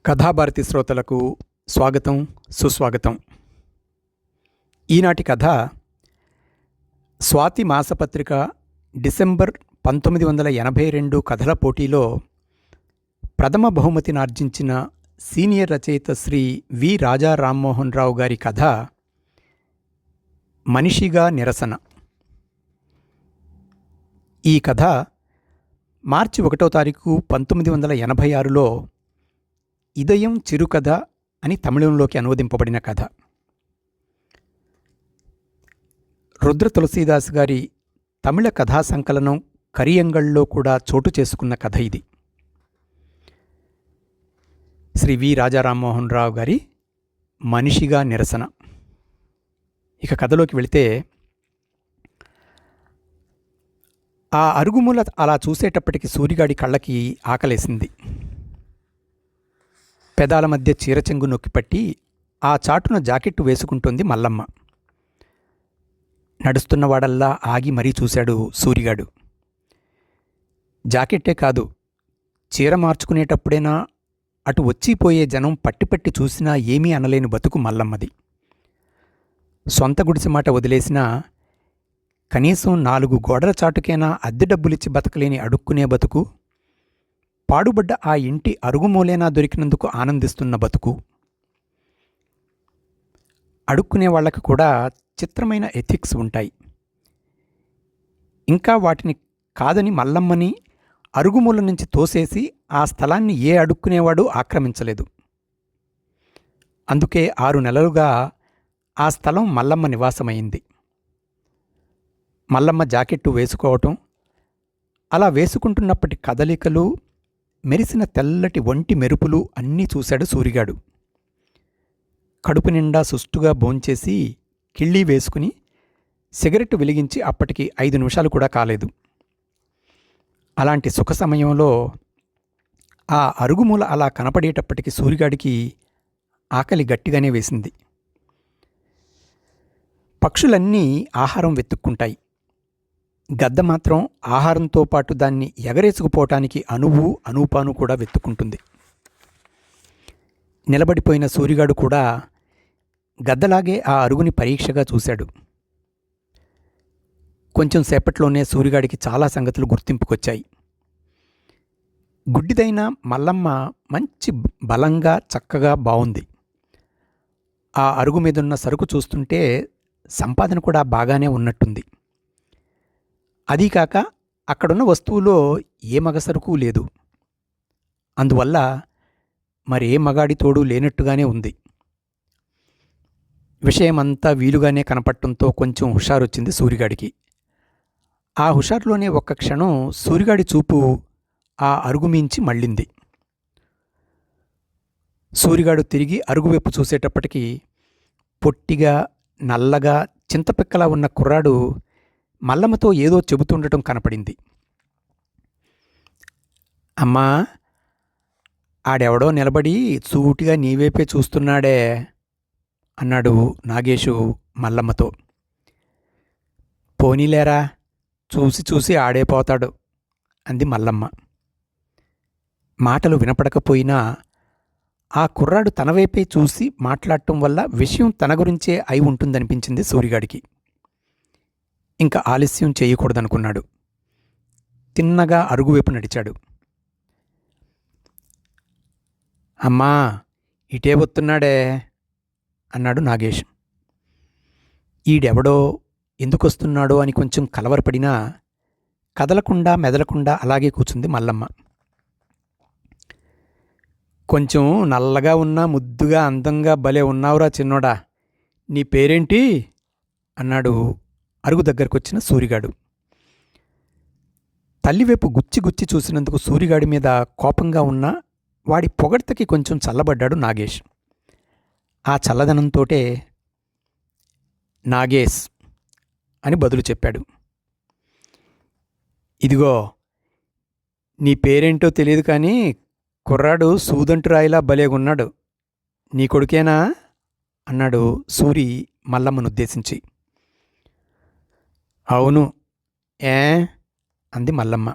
కథాభారతి శ్రోతలకు స్వాగతం, సుస్వాగతం. ఈనాటి కథ స్వాతి మాసపత్రిక డిసెంబర్ 1982 కథల పోటీలో ప్రథమ బహుమతినార్జించిన సీనియర్ రచయిత శ్రీ వి రాజా రామ్మోహన్ రావు గారి కథ మనిషిగా నిరసన. ఈ కథ మార్చి 1వ తారీఖు 1986లో ఇదయం చిరుకథ అని తమిళంలోకి అనువదింపబడిన కథ. రుద్ర తులసీదాస్ గారి తమిళ కథా సంకలనం కరియంగళ్ళలో కూడా చోటు చేసుకున్న కథ ఇది. శ్రీ వి రాజా రామ్మోహన్ రావు గారి మనిషిగా నిరసన. ఇక కథలోకి వెళితే, ఆ అరుగుమూల అలా చూసేటప్పటికి సూరిగాడి కళ్ళకి ఆకలేసింది. పెదాల మధ్య చీరచెంగు నొక్కిపట్టి ఆ చాటున జాకెట్టు వేసుకుంటోంది మల్లమ్మ. నడుస్తున్నవాడల్లా ఆగి మరీ చూశాడు సూరిగాడు. జాకెట్టే కాదు, చీర మార్చుకునేటప్పుడైనా అటు వచ్చిపోయే జనం పట్టి చూసినా ఏమీ అనలేని బతుకు మల్లమ్మది. సొంత గుడిసె మాట వదిలేసినా కనీసం 4 గోడల చాటుకైనా అద్దె డబ్బులిచ్చి బతకలేని అడుక్కునే బతుకు, పాడుబడ్డ ఆ ఇంటి అరుగుమూలేనా దొరికినందుకు ఆనందిస్తున్న బతుకు. అడుక్కునే వాళ్లకు కూడా చిత్రమైన ఎథిక్స్ ఉంటాయి. ఇంకా వాటిని కాదని మల్లమ్మని అరుగుమూల నుంచి తోసేసి ఆ స్థలాన్ని ఏ అడుక్కునేవాడు ఆక్రమించలేదు. అందుకే 6 నెలలుగా ఆ స్థలం మల్లమ్మ నివాసమైంది. మల్లమ్మ జాకెట్టు వేసుకోవటం, అలా వేసుకుంటున్నప్పటి కదలికలు, మెరిసిన తెల్లటి ఒంటి మెరుపులు అన్నీ చూశాడు సూరిగాడు. కడుపు నిండా సుష్టుగా భోంచేసి కిళ్ళీ వేసుకుని సిగరెట్టు వెలిగించి అప్పటికి 5 నిమిషాలు కూడా కాలేదు. అలాంటి సుఖ సమయంలో ఆ అరుగుమూల అలా కనపడేటప్పటికి సూరిగాడికి ఆకలి గట్టిగానే వేసింది. పక్షులన్నీ ఆహారం వెతుక్కుంటాయి. గద్ద మాత్రం ఆహారంతో పాటు దాన్ని ఎగరేసుకుపోవటానికి అనూపాను కూడా వెతుక్కుంటుంది. నిలబడిపోయిన సూరిగాడు కూడా గద్దలాగే ఆ అరుగుని పరీక్షగా చూశాడు. కొంచెం సేపట్లోనే సూరిగాడికి చాలా సంగతులు గుర్తింపుకొచ్చాయి. గుడ్డిదైన మల్లమ్మ మంచి బలంగా చక్కగా బావుంది. ఆ అరుగు మీదున్న సరుకు చూస్తుంటే సంపాదన కూడా బాగానే ఉన్నట్టుంది. అదీకాక అక్కడున్న వస్తువులో ఏ మగ సరుకు లేదు. అందువల్ల మరే మగాడి తోడు లేనట్టుగానే ఉంది. విషయమంతా వీలుగానే కనపడటంతో కొంచెం హుషారొచ్చింది సూరిగాడికి. ఆ హుషారులోనే ఒక్క క్షణం సూరిగాడి చూపు ఆ అరుగుమీంచి మళ్ళింది. సూరిగాడు తిరిగి అరుగువైపు చూసేటప్పటికి పొట్టిగా నల్లగా చింతపిక్కలా ఉన్న కుర్రాడు మల్లమ్మతో ఏదో చెబుతుండటం కనపడింది. అమ్మా, ఆడెవడో నిలబడి సూటిగా నీవైపే చూస్తున్నాడే అన్నాడు నాగేశు మల్లమ్మతో. పోనీలేరా, చూసి ఆడేపోతాడు అంది మల్లమ్మ. మాటలు వినపడకపోయినా ఆ కుర్రాడు తన వైపే చూసి మాట్లాడటం వల్ల విషయం తన గురించే అయి ఉంటుందనిపించింది సూరిగాడికి. ఇంకా ఆలస్యం చేయకూడదనుకున్నాడు. తిన్నగా అరుగువైపు నడిచాడు. అమ్మా, ఇటే వస్తున్నాడే అన్నాడు నాగేష్. ఈడెవడో ఎందుకొస్తున్నాడో అని కొంచెం కలవరపడినా కదలకుండా మెదలకుండా అలాగే కూర్చుంది మల్లమ్మ. కొంచెం నల్లగా ఉన్నా ముద్దుగా అందంగా భలే ఉన్నావురా చిన్నోడా, నీ పేరేంటి అన్నాడు అరుగు దగ్గరకొచ్చిన సూరిగాడు. తల్లివైపు గుచ్చి చూసినందుకు సూరిగాడి మీద కోపంగా ఉన్న వాడి పొగడ్తకి కొంచెం చల్లబడ్డాడు నాగేష్. ఆ చల్లదనంతోటే నాగేశ్ అని బదులు చెప్పాడు. ఇదిగో, నీ పేరేంటో తెలియదు కానీ కుర్రాడు సూదంటు రాయిలా భలేగున్నాడు. నీ కొడుకేనా అన్నాడు సూరి మల్లమ్మనుద్దేశించి. అవును, ఏ అంది మల్లమ్మ.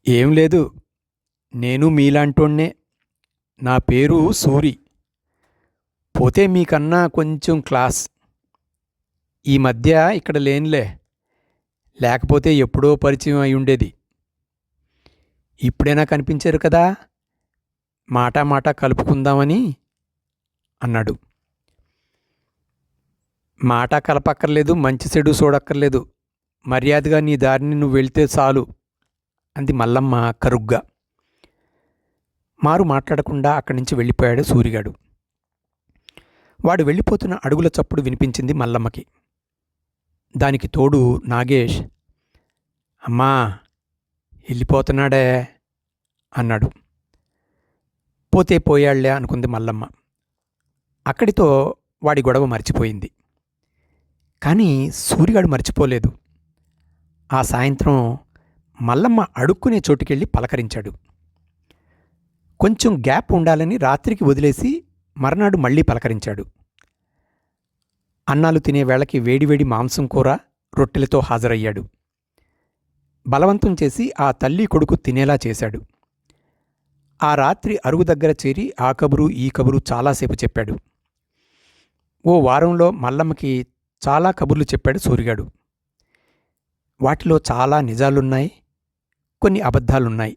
ఏం లేదు, నేను మీలాంటోణ్ణే నా పేరు సూరి. పోతే మీకన్నా కొంచెం క్లాస్. ఈ మధ్య ఇక్కడ లేనులే, లేకపోతే ఎప్పుడో పరిచయం అయి ఉండేది. ఇప్పుడైనా కనిపించారు కదా, మాటా మాట కలుపుకుందామని అన్నాడు. మాట కలపక్కర్లేదు, మంచి చెడు చూడక్కర్లేదు, మర్యాదగా నీ దారిని నువ్వు వెళ్తే చాలు అంది మల్లమ్మ కరుగ్గా. మారు మాట్లాడకుండా అక్కడి నుంచి వెళ్ళిపోయాడు సూరిగాడు. వాడు వెళ్ళిపోతున్న అడుగుల చప్పుడు వినిపించింది మల్లమ్మకి. దానికి తోడు నాగేష్, అమ్మా వెళ్ళిపోతున్నాడే అన్నాడు. పోతే పోయాళ్లే అనుకుంది మల్లమ్మ. అక్కడితో వాడి గొడవ మర్చిపోయింది. కానీ సూరిగాడు మర్చిపోలేదు. ఆ సాయంత్రం మల్లమ్మ అడుక్కునే చోటుకెళ్ళి పలకరించాడు. కొంచెం గ్యాప్ ఉండాలని రాత్రికి వదిలేసి మర్నాడు మళ్ళీ పలకరించాడు. అన్నాలు తినే వేళకి వేడివేడి మాంసం కూర రొట్టెలతో హాజరయ్యాడు. బలవంతం చేసి ఆ తల్లి కొడుకు తినేలా చేశాడు. ఆ రాత్రి అరుగు దగ్గర చేరి ఆ కబురు ఈ కబురు చాలాసేపు చెప్పాడు. ఓ వారంలో మల్లమ్మకి చాలా కబుర్లు చెప్పాడు సూరిగాడు. వాటిలో చాలా నిజాలున్నాయి, కొన్ని అబద్ధాలున్నాయి.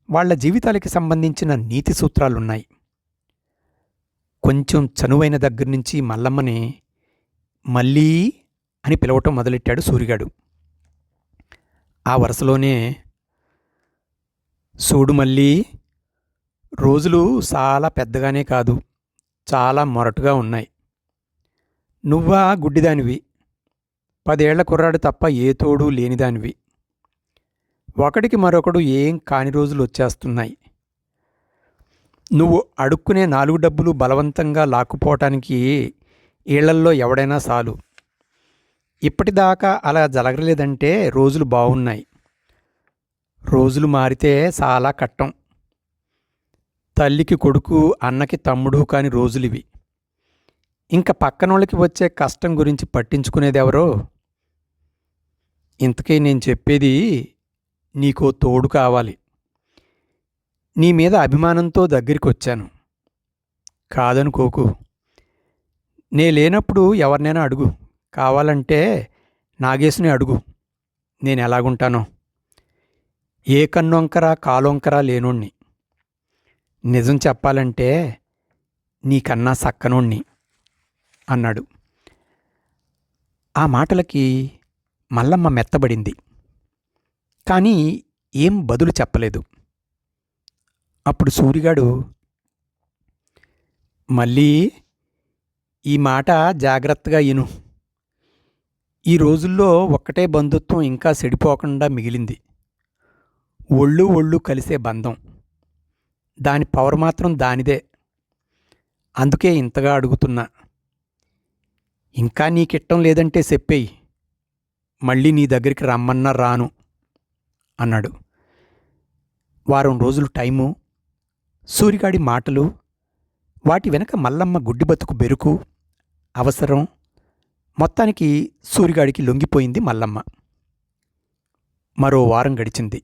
వాళ్ల జీవితాలకి సంబంధించిన నీతి సూత్రాలున్నాయి. కొంచెం చనువైన దగ్గర్నుంచి మల్లమ్మని మల్లీ అని పిలవటం మొదలెట్టాడు సూరిగాడు. ఆ వరుసలోనే, సూడు మల్లీ, రోజులు చాలా పెద్దగానే కాదు, చాలా మొరటుగా ఉన్నాయి. నువ్వా గుడ్డిదానివి, 10 ఏళ్ల కుర్రాడు తప్ప ఏ తోడు లేనిదానివి. ఒకడికి మరొకడు ఏం కాని రోజులు వచ్చేస్తున్నాయి. నువ్వు అడుక్కునే 4 డబ్బులు బలవంతంగా లాక్కుపోవటానికి ఈళ్లల్లో ఎవడైనా చాలు. ఇప్పటిదాకా అలా జరగలేదంటే రోజులు బాగున్నాయి. రోజులు మారితే చాలా కట్టం. తల్లికి కొడుకు, అన్నకి తమ్ముడు కాని రోజులివి. ఇంక పక్కనోళ్ళకి వచ్చే కష్టం గురించి పట్టించుకునేదెవరో? ఇంతకీ నేను చెప్పేది, నీకో తోడు కావాలి. నీ మీద అభిమానంతో దగ్గరికొచ్చాను, కాదనుకోకు. నే లేనప్పుడు ఎవరినైనా అడుగు, కావాలంటే నాగేశుని అడుగు, నేనెలాగుంటానో. ఏ కన్నొంకర కాలొంకర లేనోణ్ణి. నిజం చెప్పాలంటే నీకన్నా సక్కనోణ్ణి అన్నాడు. ఆ మాటలకి మల్లమ్మ మెత్తబడింది. కానీ ఏం బదులు చెప్పలేదు. అప్పుడు సూరిగాడు, మళ్ళీ ఈ మాట జాగ్రత్తగా ఇను. ఈ రోజుల్లో ఒక్కటే బంధుత్వం ఇంకా చెడిపోకుండా మిగిలింది, ఒళ్ళు ఒళ్ళు కలిసే బంధం. దాని పవర్ మాత్రం దానిదే. అందుకే ఇంతగా అడుగుతున్నా. ఇంకా నీకిట్టం లేదంటే చెప్పేయి, మళ్ళీ నీ దగ్గరికి రమ్మన్నా రాను అన్నాడు. వారం రోజులు టైము, సూరిగాడి మాటలు, వాటి వెనక మల్లమ్మ గుడ్డి బతుకు బెరుకు, అవసరం, మొత్తానికి సూరిగాడికి లొంగిపోయింది మల్లమ్మ. మరో వారం గడిచింది.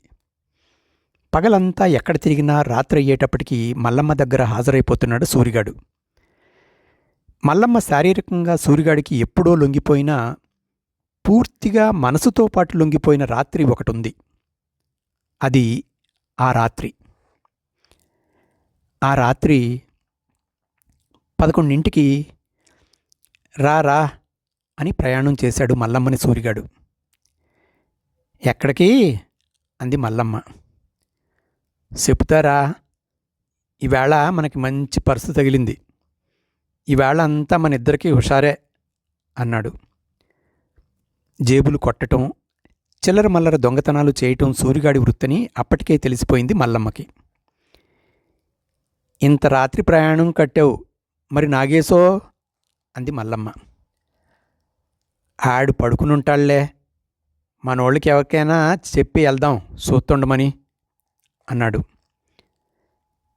పగలంతా ఎక్కడ తిరిగినా రాత్రి అయ్యేటప్పటికీ మల్లమ్మ దగ్గర హాజరైపోతున్నాడు సూరిగాడు. మల్లమ్మ శారీరకంగా సూరిగాడికి ఎప్పుడో లొంగిపోయినా పూర్తిగా మనసుతో పాటు లొంగిపోయిన రాత్రి ఒకటుంది. అది ఆ రాత్రి. ఆ రాత్రి 11ంటికి రా అని ప్రయాణం చేశాడు మల్లమ్మని సూరిగాడు. ఎక్కడికి అంది మల్లమ్మ. చెప్తారా, ఈవేళ మనకి మంచి పర్సు తగిలింది. ఈవేళ అంతా మన ఇద్దరికీ హుషారే అన్నాడు. జేబులు కొట్టడం, చిల్లర మల్లర దొంగతనాలు చేయటం సూరిగాడి వృత్తని అప్పటికే తెలిసిపోయింది మల్లమ్మకి. ఇంత రాత్రి ప్రయాణం కట్టావు, మరి నాగేశో అంది మల్లమ్మ. ఆడు పడుకునుంటాళ్లే, మనోళ్ళకి ఎవరికైనా చెప్పి వెళ్దాం చూస్తుండమని అన్నాడు.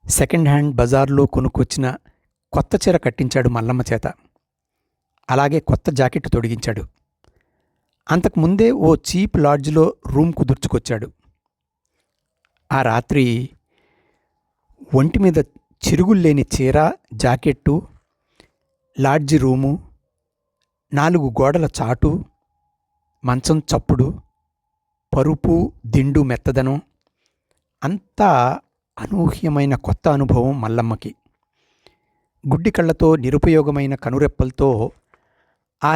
సెకండ్ హ్యాండ్ బజార్లో కొనుక్కొచ్చిన కొత్త చీర కట్టించాడు మల్లమ్మ చేత. అలాగే కొత్త జాకెట్ తొడిగించాడు. అంతకుముందే ఓ చీప్ లాడ్జ్లో రూమ్ కుదుర్చుకొచ్చాడు. ఆ రాత్రి ఒంటి మీద చిరుగుల్లేని చీర, జాకెట్టు, లాడ్జి రూము, 4 గోడల చాటు, మంచం చప్పుడు, పరుపు దిండు మెత్తదనం, అంతా అనూహ్యమైన కొత్త అనుభవం మల్లమ్మకి. గుడ్డి కళ్ళతో, నిరుపయోగమైన కనురెప్పలతో ఆ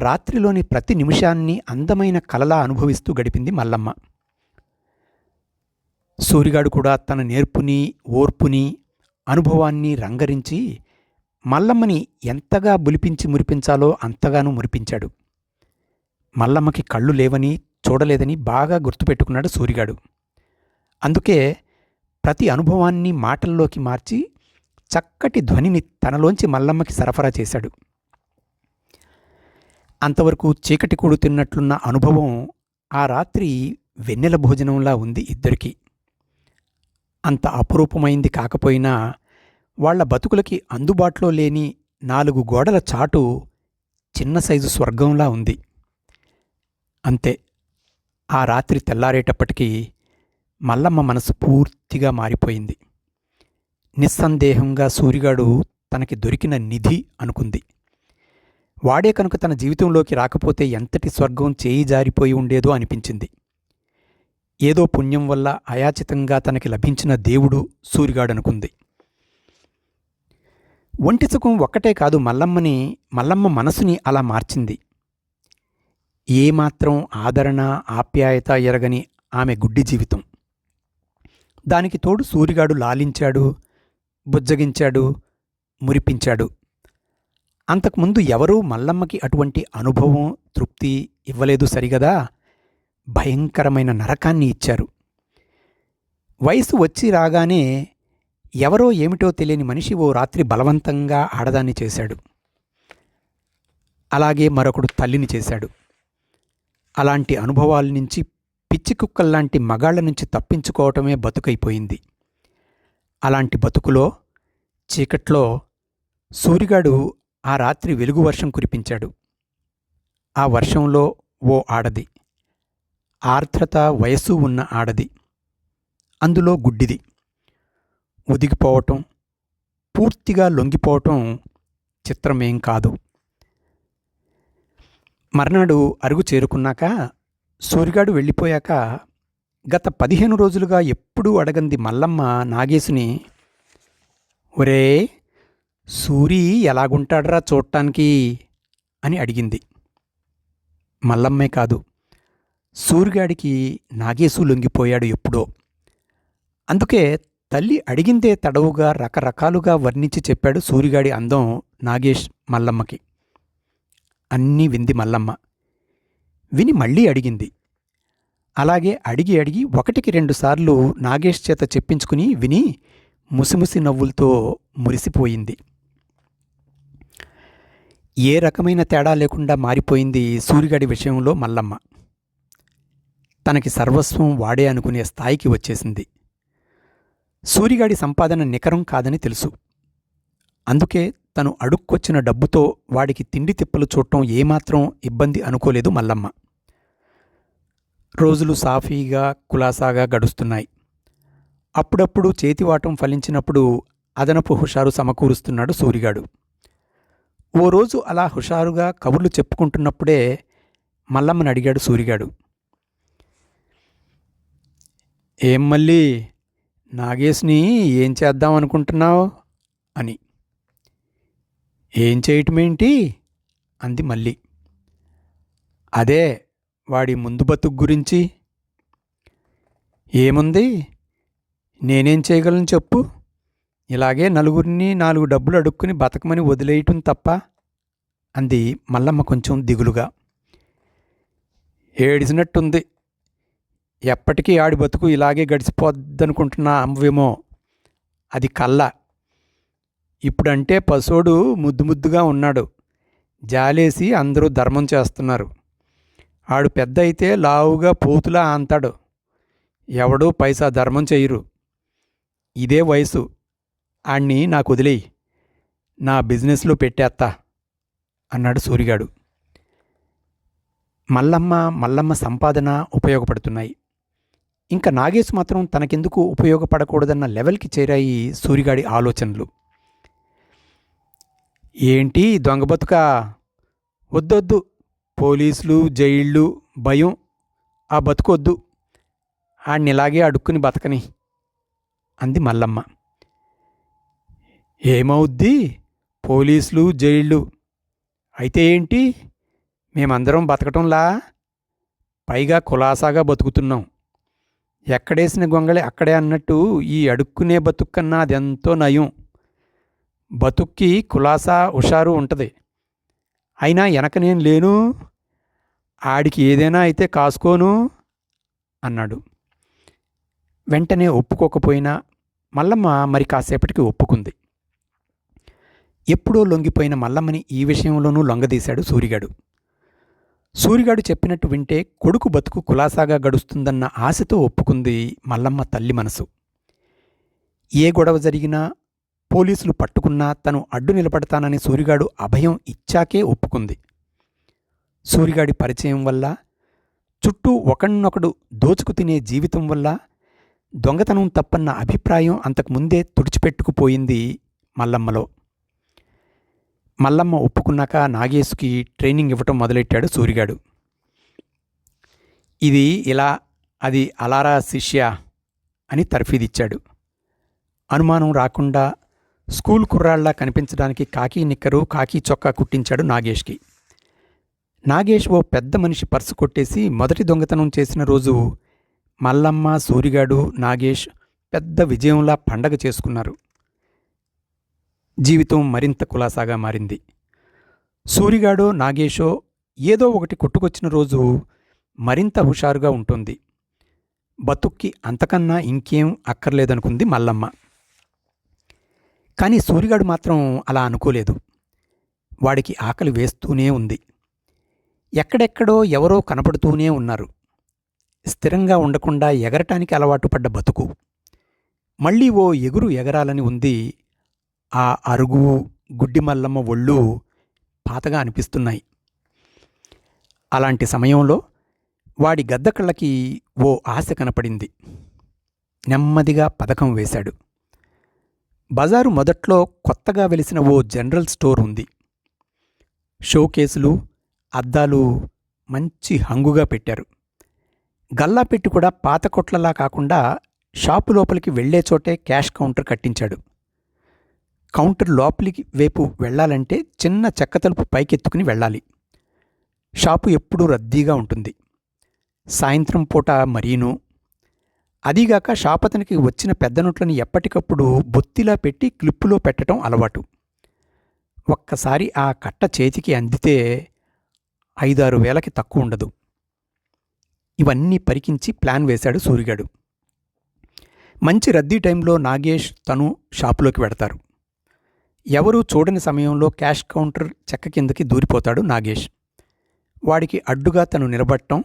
రాత్రిలోని ప్రతి నిమిషాన్ని అందమైన కలలా అనుభవిస్తూ గడిపింది మల్లమ్మ. సూరిగాడు కూడా తన నేర్పుని, ఓర్పుని, అనుభవాన్ని రంగరించి మల్లమ్మని ఎంతగా బులిపించి మురిపించాలో అంతగానూ మురిపించాడు. మల్లమ్మకి కళ్ళు లేవని, చూడలేదని బాగా గుర్తుపెట్టుకున్నాడు సూరిగాడు. అందుకే ప్రతి అనుభవాన్ని మాటల్లోకి మార్చి చక్కటి ధ్వనిని తనలోంచి మల్లమ్మకి సరఫరా చేశాడు. అంతవరకు చీకటి కూడు తిన్నట్లున్న అనుభవం ఆ రాత్రి వెన్నెల భోజనంలా ఉంది ఇద్దరికీ. అంత అపురూపమైంది కాకపోయినా వాళ్ల బతుకులకి అందుబాటులో లేని 4 గోడల చాటు చిన్న సైజు స్వర్గంలా ఉంది. అంతే, ఆ రాత్రి తెల్లారేటప్పటికీ మల్లమ్మ మనసు పూర్తిగా మారిపోయింది. నిస్సందేహంగా సూరిగాడు తనకి దొరికిన నిధి అనుకుంది. వాడే కనుక తన జీవితంలోకి రాకపోతే ఎంతటి స్వర్గం చేయి జారిపోయి ఉండేదో అనిపించింది. ఏదో పుణ్యం వల్ల అయాచితంగా తనకి లభించిన దేవుడు సూరిగాడనుకుంది. ఒంటి సుఖం ఒక్కటే కాదు మల్లమ్మ మనసుని అలా మార్చింది. ఏమాత్రం ఆదరణ, ఆప్యాయత ఎరగని ఆమె గుడ్డి జీవితం. దానికి తోడు సూరిగాడు లాలించాడు, బుజ్జగించాడు, మురిపించాడు. అంతకుముందు ఎవరూ మల్లమ్మకి అటువంటి అనుభవం, తృప్తి ఇవ్వలేదు సరిగదా. భయంకరమైన నరకాన్ని ఇచ్చారు. వయసు వచ్చి రాగానే ఎవరో ఏమిటో తెలియని మనిషి ఓ రాత్రి బలవంతంగా ఆడదాన్ని చేశాడు. అలాగే మరొకడు తల్లిని చేశాడు. అలాంటి అనుభవాల నుంచి పిచ్చి కుక్కల్లాంటి మగాళ్ల నుంచి తప్పించుకోవటమే బతుకైపోయింది. అలాంటి బతుకులో, చీకట్లో సూరిగాడు ఆ రాత్రి వెలుగు వర్షం కురిపించాడు. ఆ వర్షంలో ఓ ఆడది, ఆర్ద్రత, వయస్సు ఉన్న ఆడది, అందులో గుడ్డిది. ఒదిగిపోవటం, పూర్తిగా లొంగిపోవటం చిత్రమేం కాదు. మర్నాడు అరుగు చేరుకున్నాక, సూరిగాడు వెళ్ళిపోయాక గత 15 రోజులుగా ఎప్పుడూ అడగంది మల్లమ్మ నాగేశుని, ఒరే సూరి ఎలాగుంటాడ్రా చూడటానికి అని అడిగింది. మల్లమ్మే కాదు, సూరిగాడికి నాగేశు లొంగిపోయాడు ఎప్పుడో. అందుకే తల్లి అడిగిందే తడవుగా రకరకాలుగా వర్ణించి చెప్పాడు సూరిగాడి అందం నాగేష్ మల్లమ్మకి. అన్నీ వింది మల్లమ్మ. విని మళ్ళీ అడిగింది. అలాగే అడిగి 1కి 2 సార్లు నాగేష్ చేత చెప్పించుకుని విని ముసిముసి నవ్వులతో మురిసిపోయింది. ఏ రకమైన తేడా లేకుండా మారిపోయింది సూరిగాడి విషయంలో మల్లమ్మ. తనకి సర్వస్వం వాడే అనుకునే స్థాయికి వచ్చేసింది. సూరిగాడి సంపాదన నికరం కాదని తెలుసు. అందుకే తను అడుక్కొచ్చిన డబ్బుతో వాడికి తిండి తిప్పలు చూడటం ఏమాత్రం ఇబ్బంది అనుకోలేదు మల్లమ్మ. రోజులు సాఫీగా, కులాసాగా గడుస్తున్నాయి. అప్పుడప్పుడు చేతివాటం ఫలించినప్పుడు అదనపు హుషారు సమకూరుస్తున్నాడు సూరిగాడు. ఓ రోజు అలా హుషారుగా కబుర్లు చెప్పుకుంటున్నప్పుడే మల్లమ్మని అడిగాడు సూరిగాడు, ఏం మళ్ళీ నాగేష్ని ఏం చేద్దాం అనుకుంటున్నావు అని. ఏం చేయటమేంటి అంది మళ్ళీ. అదే వాడి ముందు బతుకు గురించి. ఏముంది, నేనేం చేయగలను చెప్పు. ఇలాగే నలుగురిని 4 డబ్బులు అడుక్కుని బతకమని వదిలేయటం తప్ప అంది మల్లమ్మ కొంచెం దిగులుగా. ఏడిసినట్టుంది. ఎప్పటికీ ఆడి బతుకు ఇలాగే గడిచిపోద్దనుకుంటున్నా అమ్మవేమో. అది కళ్ళ. ఇప్పుడంటే పసోడు ముద్దుగా ఉన్నాడు. జాలేసి అందరూ ధర్మం చేస్తున్నారు. ఆడు పెద్ద అయితే లావుగా పోతులా అంతాడు. ఎవడూ పైసా ధర్మం చెయ్యరు. ఇదే వయసు. ఆణ్ణి నాకు వదిలేయి, నా బిజినెస్లో పెట్టేత్తా అన్నాడు సూరిగాడు. మల్లమ్మ సంపాదన ఉపయోగపడుతున్నాయి. ఇంకా నాగేష్ మాత్రం తనకెందుకు ఉపయోగపడకూడదన్న లెవెల్కి చేరాయి సూరిగాడి ఆలోచనలు. ఏంటి దొంగ బతుక, వద్దొద్దు, పోలీసులు జైళ్ళు భయం, ఆ బతుకొద్దు, ఆడినిలాగే అడుక్కుని బతకని అంది మల్లమ్మ. ఏమవుద్ది, పోలీసులు జైళ్ళు అయితే ఏంటి, మేమందరం బతకటంలా, పైగా కులాసాగా బతుకుతున్నాం. ఎక్కడేసిన గొంగళి అక్కడే అన్నట్టు ఈ అడుక్కునే బతుక్కన్నా అదెంతో నయం. బతుక్కి కులాసా హుషారు ఉంటుంది. అయినా వెనక నేను లేను, ఆడికి ఏదైనా అయితే కాసుకోను అన్నాడు. వెంటనే ఒప్పుకోకపోయినా మల్లమ్మ మరి కాసేపటికి ఒప్పుకుంది. ఎప్పుడో లొంగిపోయిన మల్లమ్మని ఈ విషయంలోనూ లొంగదీశాడు సూరిగాడు. సూరిగాడు చెప్పినట్టు వింటే కొడుకు బతుకు కులాసాగా గడుస్తుందన్న ఆశతో ఒప్పుకుంది మల్లమ్మ తల్లి మనసు. ఏ గొడవ జరిగినా, పోలీసులు పట్టుకున్నా తను అడ్డు నిలబడతానని సూరిగాడు అభయం ఇచ్చాకే ఒప్పుకుంది. సూరిగాడి పరిచయం వల్ల, చుట్టూ ఒకణ్ణొకడు దోచుకు తినే జీవితం వల్ల దొంగతనం తప్పన్న అభిప్రాయం అంతకుముందే తుడిచిపెట్టుకుపోయింది మల్లమ్మలో. మల్లమ్మ ఒప్పుకున్నాక నాగేష్కి ట్రైనింగ్ ఇవ్వటం మొదలెట్టాడు సూరిగాడు. ఇది ఇలా, అది అలారా శిష్య అని తర్ఫీదిచ్చాడు. అనుమానం రాకుండా స్కూల్ కుర్రాళ్లా కనిపించడానికి కాకీ నిక్కరు, కాకీ చొక్కా కుట్టించాడు నాగేష్కి. నాగేష్ ఓ పెద్ద మనిషి పర్సు కొట్టేసి మొదటి దొంగతనం చేసిన రోజు మల్లమ్మ, సూరిగాడు, నాగేష్ పెద్ద విజయంలా పండగ చేసుకున్నారు. జీవితం మరింత కులాసాగా మారింది. సూరిగాడో నాగేషో ఏదో ఒకటి కొట్టుకొచ్చిన రోజు మరింత హుషారుగా ఉంటుంది. బతుక్కి అంతకన్నా ఇంకేం అక్కర్లేదనుకుంది మల్లమ్మ. కానీ సూరిగాడు మాత్రం అలా అనుకోలేదు. వాడికి ఆకలి వేస్తూనే ఉంది. ఎక్కడెక్కడో ఎవరో కనపడుతూనే ఉన్నారు. స్థిరంగా ఉండకుండా ఎగరటానికి అలవాటు పడ్డ బతుకు మళ్ళీ ఓ ఎగురు ఎగరాలని ఉంది. ఆ అరుగు, గుడ్డి మల్లమ్మ ఒళ్ళు పాతగా అనిపిస్తున్నాయి. అలాంటి సమయంలో వాడి గద్ద కళ్ళకి ఓ ఆశ కనపడింది. నెమ్మదిగా పథకం వేశాడు. బజారు మొదట్లో కొత్తగా వెలిసిన ఓ జనరల్ స్టోర్ ఉంది. షోకేసులు, అద్దాలు మంచి హంగుగా పెట్టారు. గల్లా పెట్టి కూడా పాత కొట్లలా కాకుండా షాపు లోపలికి వెళ్లే చోటే క్యాష్ కౌంటర్ కట్టించాడు. కౌంటర్ లోపలికి వైపు వెళ్లాలంటే చిన్న చెక్క తలుపు పైకెత్తుకుని వెళ్ళాలి. షాపు ఎప్పుడూ రద్దీగా ఉంటుంది. సాయంత్రం పూట మరీను. అదీగాక షాపతనికి వచ్చిన పెద్ద నోట్లని ఎప్పటికప్పుడు బొత్తిలా పెట్టి క్లిప్పులో పెట్టడం అలవాటు. ఒక్కసారి ఆ కట్ట చేతికి అందితే 5-6 వేలకి తక్కువ ఉండదు. ఇవన్నీ పరికించి ప్లాన్ వేశాడు సూరిగాడు. మంచి రద్దీ టైంలో నాగేష్ తను షాపులోకి వెడతారు. ఎవరూ చూడని సమయంలో క్యాష్ కౌంటర్ చెక్క కిందకి దూరిపోతాడు నాగేష్. వాడికి అడ్డుగా తను నిలబడటం,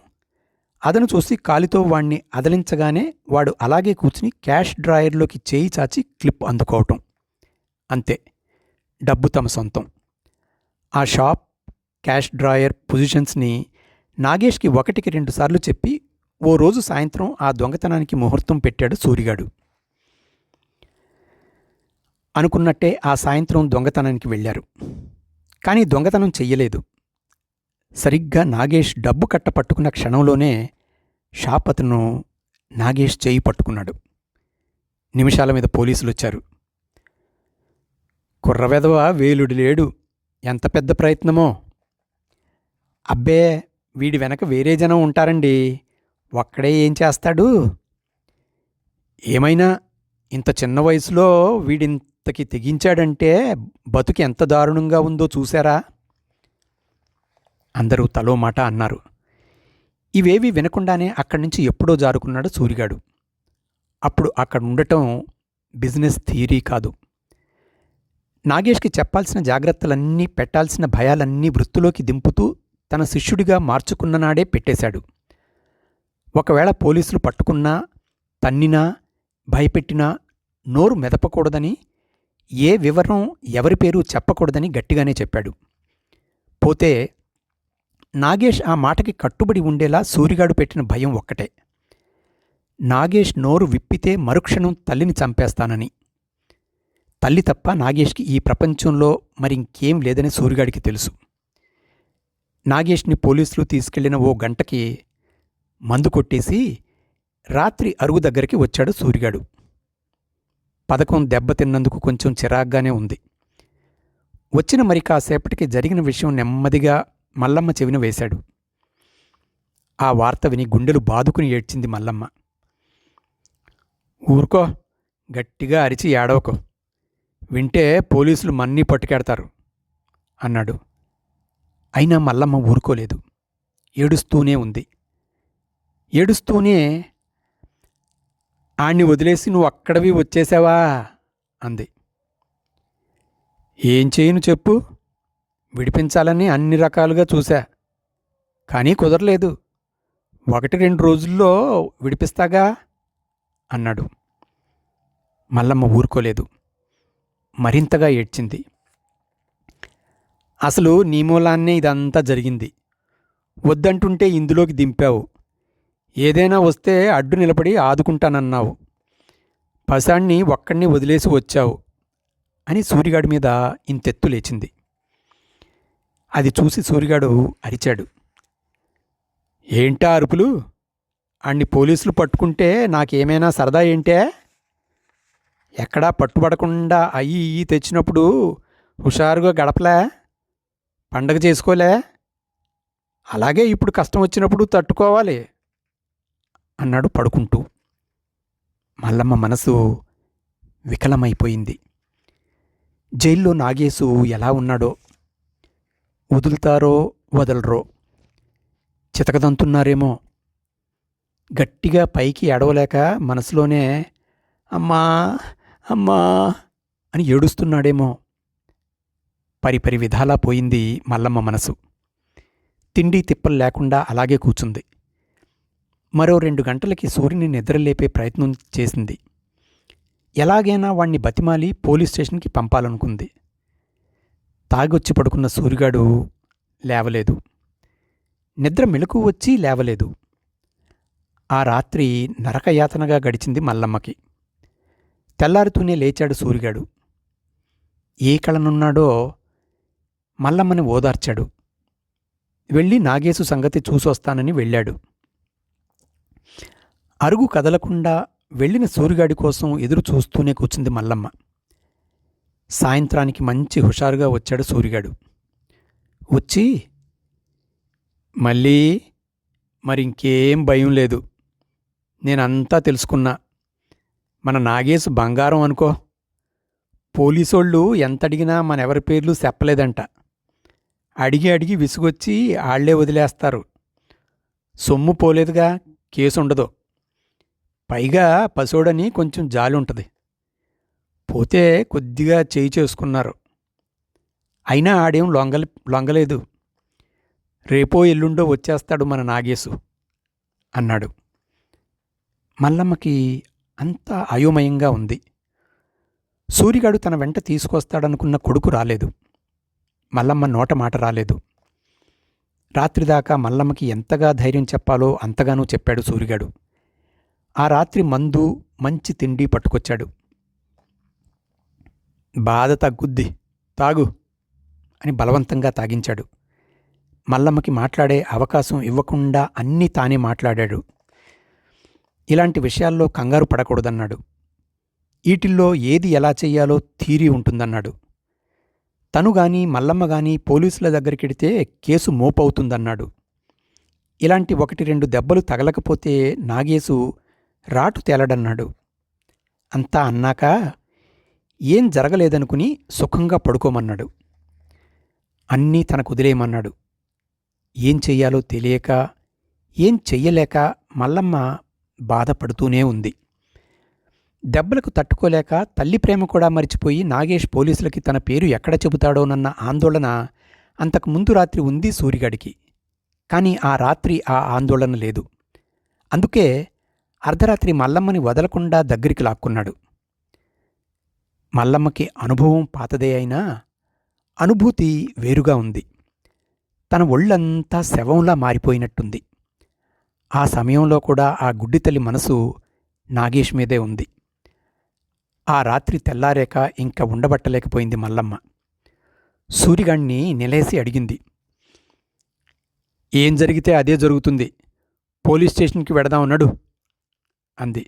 అదను చూసి కాలితో వాణ్ణి అదలించగానే వాడు అలాగే కూర్చుని క్యాష్ డ్రాయర్లోకి చేయి చాచి క్లిప్ అందుకోవటం. అంతే, డబ్బు తమ సొంతం. ఆ షాప్, క్యాష్ డ్రాయర్ పొజిషన్స్ని నాగేష్కి 1-2 సార్లు చెప్పి ఓ రోజు సాయంత్రం ఆ దొంగతనానికి ముహూర్తం పెట్టాడు సూరిగాడు. అనుకున్నట్టే ఆ సాయంత్రం దొంగతనానికి వెళ్ళారు. కానీ దొంగతనం చెయ్యలేదు. సరిగ్గా నాగేష్ డబ్బు కట్ట పట్టుకున్న క్షణంలోనే షాప్ అతను నాగేష్ చేయి పట్టుకున్నాడు. నిమిషాల మీద పోలీసులు వచ్చారు. కుర్రవెదవ వేలుడి లేడు, ఎంత పెద్ద ప్రయత్నమో. అబ్బే, వీడి వెనక వేరే జనం ఉంటారండి, ఒక్కడే ఏం చేస్తాడు? ఏమైనా ఇంత చిన్న వయసులో వీడింతకి తెగించాడంటే బతుకు ఎంత దారుణంగా ఉందో చూశారా? అందరూ తలో మాట అన్నారు. ఇవేవి వినకుండానే అక్కడి నుంచి ఎప్పుడో జారుకున్నాడు సూరిగాడు. అప్పుడు అక్కడ ఉండటం బిజినెస్ థియరీ కాదు. నాగేష్కి చెప్పాల్సిన జాగ్రత్తలన్నీ, పెట్టాల్సిన భయాలన్నీ వృత్తిలోకి దింపుతూ తన శిష్యుడిగా మార్చుకున్ననాడే పెట్టేశాడు. ఒకవేళ పోలీసులు పట్టుకున్నా, తన్నినా, భయపెట్టినా నోరు మెదపకూడదని, ఏ వివరం ఎవరి పేరు చెప్పకూడదని గట్టిగానే చెప్పాడు. పోతే నాగేష్ ఆ మాటకి కట్టుబడి ఉండేలా సూరిగాడు పెట్టిన భయం ఒక్కటే. నాగేష్ నోరు విప్పితే మరుక్షణం తల్లిని చంపేస్తానని. తల్లి తప్ప నాగేష్కి ఈ ప్రపంచంలో మరింకేం లేదని సూరిగాడికి తెలుసు. నాగేష్ని పోలీసులు తీసుకెళ్లిన ఓ గంటకి మందు కొట్టేసి రాత్రి అరుగు దగ్గరికి వచ్చాడు సూరిగాడు. పథకం దెబ్బతిన్నందుకు కొంచెం చిరాగ్గానే ఉంది. వచ్చిన మరి కాసేపటికి జరిగిన విషయం నెమ్మదిగా మల్లమ్మ చెవిన వేశాడు. ఆ వార్త విని గుండెలు బాదుకుని ఏడ్చింది మల్లమ్మ. ఊరుకో, గట్టిగా అరిచి ఏడవకో, వింటే పోలీసులు మన్నీ పట్టుకెడతారు అన్నాడు. అయినా మల్లమ్మ ఊరుకోలేదు. ఏడుస్తూనే ఉంది. ఏడుస్తూనే ఆణ్ణి వదిలేసి నువ్వు అక్కడవి వచ్చేసావా అంది. ఏం చేయను చెప్పు, విడిపించాలని అన్ని రకాలుగా చూశా, కానీ కుదరలేదు. 1-2 రోజుల్లో విడిపిస్తాగా అన్నాడు. మల్లమ్మ ఊరుకోలేదు. మరింతగా ఏడ్చింది. అసలు నీ మూలాన్నే ఇదంతా జరిగింది. వద్దంటుంటే ఇందులోకి దింపావు. ఏదైనా వస్తే అడ్డు నిలబడి ఆదుకుంటానన్నావు. పసాణ్ణి ఒక్కడిని వదిలేసి వచ్చావు అని సూరిగాడి మీద ఇంతెత్తు లేచింది. అది చూసి సూరిగాడు అరిచాడు. ఏంటా అరుపులు? ఆణ్ణి పోలీసులు పట్టుకుంటే నాకేమైనా సరదా ఏంటే? ఎక్కడా పట్టుబడకుండా అయ్యి ఇయ్యి తెచ్చినప్పుడు హుషారుగా గడపలే, పండగ చేసుకోలే? అలాగే ఇప్పుడు కష్టం వచ్చినప్పుడు తట్టుకోవాలి అన్నాడు పడుకుంటూ. మల్లమ్మ మనసు వికలమైపోయింది. జైల్లో నాగేశు ఎలా ఉన్నాడో, వదులుతారో వదలరో, చితకదంతున్నారేమో. గట్టిగా పైకి ఏడవలేక మనసులోనే అమ్మా అమ్మా అని ఏడుస్తున్నాడేమో. పరిపరి విధాలా పోయింది మల్లమ్మ మనసు. తిండి తిప్పలు లేకుండా అలాగే కూర్చుంది. మరో 2 గంటలకి సూర్యుని నిద్రలేపే ప్రయత్నం చేసింది. ఎలాగైనా వాణ్ణి బతిమాలి పోలీస్ స్టేషన్కి పంపాలనుకుంది. తాగొచ్చి పడుకున్న సూరిగాడు లేవలేదు. నిద్ర మెలకు వచ్చి లేవలేదు. ఆ రాత్రి నరకయాతనగా గడిచింది మల్లమ్మకి. తెల్లారుతూనే లేచాడు సూరిగాడు. ఏ కళనున్నాడో మల్లమ్మని ఓదార్చాడు. వెళ్ళి నాగేశు సంగతి చూసొస్తానని వెళ్ళాడు. అరుగు కదలకుండా వెళ్ళిన సూరిగాడి కోసం ఎదురు చూస్తూనే కూర్చుంది మల్లమ్మ. సాయంత్రానికి మంచి హుషారుగా వచ్చాడు సూరిగాడు. వచ్చి, మళ్ళీ మరింకేం భయం లేదు, నేనంతా తెలుసుకున్నా. మన నాగేశు బంగారం అనుకో. పోలీసోళ్ళు ఎంతడిగినా మనెవరి పేర్లు చెప్పలేదంట. అడిగి అడిగి విసుగొచ్చి ఆళ్లే వదిలేస్తారు. సొమ్ము పోలేదుగా, కేసుండదు. పైగా పసోడని కొంచెం జాలి ఉంటుంది. పోతే కొద్దిగా చేయి చేసుకున్నారు. అయినా ఆడేం లొంగలేదు. రేపో ఎల్లుండో వచ్చేస్తాడు మన నాగేశు అన్నాడు. మల్లమ్మకి అంతా అయోమయంగా ఉంది. సూరిగాడు తన వెంట తీసుకొస్తాడనుకున్న కొడుకు రాలేదు. మల్లమ్మ నోట మాట రాలేదు. రాత్రిదాకా మల్లమ్మకి ఎంతగా ధైర్యం చెప్పాలో అంతగానూ చెప్పాడు సూరిగాడు. ఆ రాత్రి మందు, మంచి తిండి పట్టుకొచ్చాడు. బాధ తగ్గుద్ది, తాగు అని బలవంతంగా తాగించాడు. మల్లమ్మకి మాట్లాడే అవకాశం ఇవ్వకుండా అన్నీ తానే మాట్లాడాడు. ఇలాంటి విషయాల్లో కంగారు పడకూడదన్నాడు. ఈటిల్లో ఏది ఎలా చెయ్యాలో థీరీ ఉంటుందన్నాడు. తను గాని మల్లమ్మ గాని పోలీసుల దగ్గరికెడితే కేసు మోపవుతుందన్నాడు. ఇలాంటి 1-2 దెబ్బలు తగలకపోతే నాగేశు రాటు తేలడన్నాడు. అంతా అన్నాక ఏం జరగలేదనుకుని సుఖంగా పడుకోమన్నాడు. అన్నీ తనకు వదిలేయమన్నాడు. ఏం చెయ్యాలో తెలియక, ఏం చెయ్యలేక మల్లమ్మ బాధపడుతూనే ఉంది. దెబ్బలకు తట్టుకోలేక తల్లి ప్రేమ కూడా మరిచిపోయి నాగేష్ పోలీసులకి తన పేరు ఎక్కడ చెబుతాడోనన్న ఆందోళన అంతకుముందు రాత్రి ఉంది సూరిగాడికి. కానీ ఆ రాత్రి ఆ ఆందోళన లేదు. అందుకే అర్ధరాత్రి మల్లమ్మని వదలకుండా దగ్గరికి లాక్కున్నాడు. మల్లమ్మకి అనుభవం పాతదే అయినా అనుభూతి వేరుగా ఉంది. తన ఒళ్ళంతా శవంలా మారిపోయినట్టుంది. ఆ సమయంలో కూడా ఆ గుడ్డితల్లి మనసు నాగేష్ మీదే ఉంది. ఆ రాత్రి తెల్లారాక ఇంక ఉండబట్టలేకపోయింది మల్లమ్మ. సూరిగాణ్ణి నిలేసి అడిగింది. ఏం జరిగితే అదే జరుగుతుంది, పోలీస్ స్టేషన్కి వెడదామన్నాడు అంది.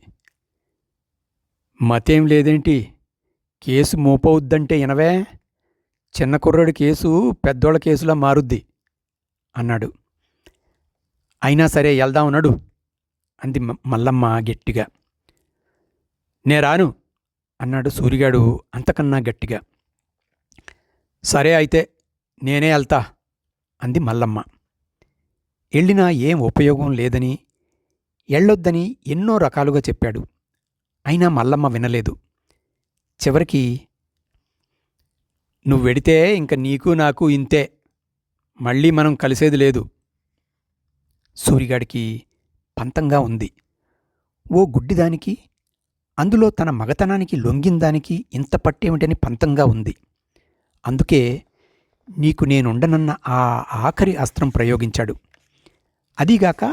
మతేం లేదేంటి, కేసు మోపవుద్దంటే ఇనవే, చిన్న కుర్రాడి కేసు పెద్దోళ్ళ కేసులా మారుద్ది అన్నాడు. అయినా సరే వెళ్దామన్నాడు అంది మల్లమ్మ గట్టిగా. నే రాను అన్నాడు సూరిగాడు అంతకన్నా గట్టిగా. సరే అయితే నేనే వెళ్తా అంది మల్లమ్మ. వెళ్ళినా ఏం ఉపయోగం లేదని, ఎళ్ళొద్దని ఎన్నో రకాలుగా చెప్పాడు. అయినా మల్లమ్మ వినలేదు. చివరికి నువ్వెడితే ఇంక నీకు నాకు ఇంతే, మళ్ళీ మనం కలిసేది లేదు. సూరిగాడికి పంతంగా ఉంది. ఓ గుడ్డిదానికి, అందులో తన మగతనానికి లొంగిందానికి ఇంత పట్టేమిటని పంతంగా ఉంది. అందుకే నీకు నేనుండనన్న ఆ ఆఖరి అస్త్రం ప్రయోగించాడు. అదీగాక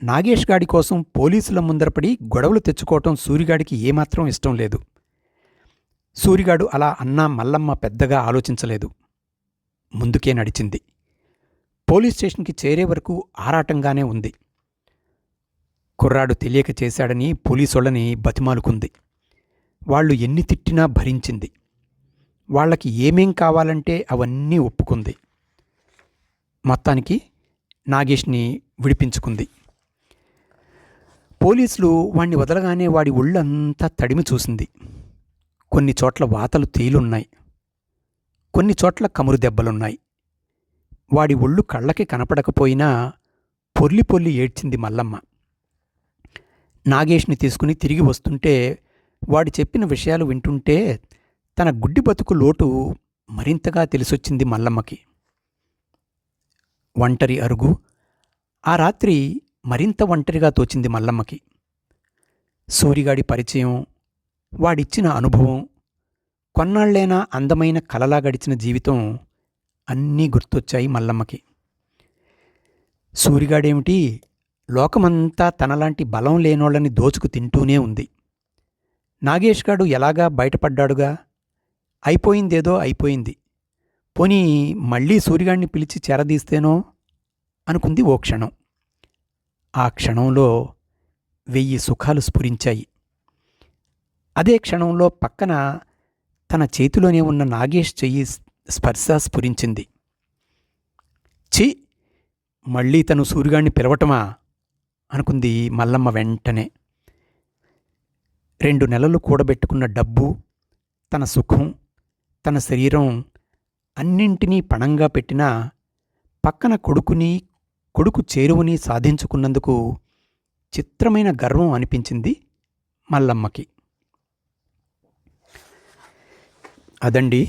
నాగేష్ గాడి కోసం పోలీసుల ముందరపడి గొడవలు తెచ్చుకోవటం సూరిగాడికి ఏమాత్రం ఇష్టం లేదు. సూరిగాడు అలా అన్నా మల్లమ్మ పెద్దగా ఆలోచించలేదు. ముందుకే నడిచింది. పోలీస్ స్టేషన్కి చేరే వరకు ఆరాటంగానే ఉంది. కుర్రాడు తెలియక చేశాడని పోలీసోళ్ళని బతిమాలుకుంది. వాళ్ళు ఎన్ని తిట్టినా భరించింది. వాళ్ళకి ఏమేం కావాలంటే అవన్నీ ఒప్పుకుంది. మొత్తానికి నాగేష్ని విడిపించుకుంది. పోలీసులు వాణ్ణి వదలగానే వాడి ఒళ్ళంతా తడిమి చూసింది. కొన్ని చోట్ల వాతలు తేలున్నాయి, కొన్ని చోట్ల కమురు దెబ్బలున్నాయి. వాడి ఒళ్ళు కళ్ళకి కనపడకపోయినా పొర్లి పొర్లి ఏడ్చింది మల్లమ్మ. నాగేష్ని తీసుకుని తిరిగి వస్తుంటే వాడి చెప్పిన విషయాలు వింటుంటే తన గుడ్డి బతుకు లోటు మరింతగా తెలిసొచ్చింది మల్లమ్మకి. ఒంటరి అరుగు ఆ రాత్రి మరింత ఒంటరిగా తోచింది మల్లమ్మకి. సూరిగాడి పరిచయం, వాడిచ్చిన అనుభవం, కొన్నాళ్లైనా అందమైన కలలా గడిచిన జీవితం అన్నీ గుర్తొచ్చాయి మల్లమ్మకి. సూరిగాడేమిటి, లోకమంతా తనలాంటి బలం లేనోళ్ళని దోచుకు తింటూనే ఉంది. నాగేష్ గాడు ఎలాగా బయటపడ్డాడుగా, అయిపోయిందేదో అయిపోయింది, పోనీ మళ్ళీ సూరిగాడిని పిలిచి చేరదీస్తేనో అనుకుంది ఓ క్షణం. ఆ క్షణంలో 1000 సుఖాలు స్ఫురించాయి. అదే క్షణంలో పక్కన తన చేతిలోనే ఉన్న నాగేష్ చెయ్యి స్పర్శ స్ఫురించింది. ఛీ, మళ్ళీ తను సూరిగాడిని పిలవటమా అనుకుంది మల్లమ్మ వెంటనే. 2 నెలలు కూడబెట్టుకున్న డబ్బు, తన సుఖం, తన శరీరం అన్నింటినీ పణంగా పెట్టినా పక్కన కొడుకు చేరువని సాధించుకున్నందుకు చిత్రమైన గర్వం అనిపించింది మల్లమ్మకి. అదండి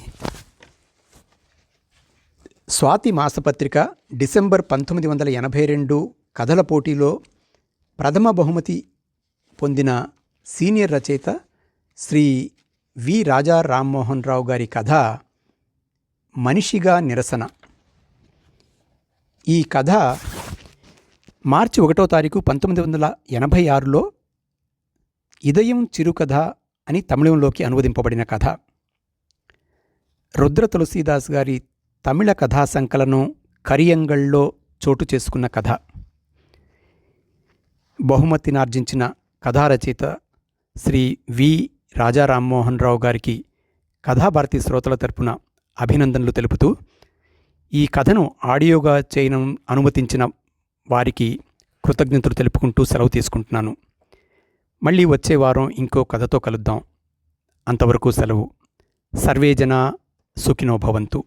స్వాతి మాసపత్రిక డిసెంబర్ 1982 కథల పోటీలో ప్రథమ బహుమతి పొందిన సీనియర్ రచయిత శ్రీ వి రాజా రామ్మోహన్ రావు గారి కథ మనిషిగా నిరసన. ఈ కథ మార్చి 1వ తారీఖు 1986లో ఇదయం చిరుకథ అని తమిళంలోకి అనువదింపబడిన కథ. రుద్ర తులసీదాస్ గారి తమిళ కథా సంకలనం కరియంగళ్ళలో చోటు చేసుకున్న కథ. బహుమతినార్జించిన కథా రచయిత శ్రీ వి రాజా రామ్మోహన్ రావు గారికి కథాభారతి శ్రోతల తరపున అభినందనలు తెలుపుతూ ఈ కథను ఆడియోగా చేయడం అనుమతించిన వారికి కృతజ్ఞతలు తెలుపుకుంటూ సెలవు తీసుకుంటున్నాను. మళ్ళీ వచ్చే వారం ఇంకో కథతో కలుద్దాం. అంతవరకు సెలవు. సర్వే జనా సుఖినో భవంతు.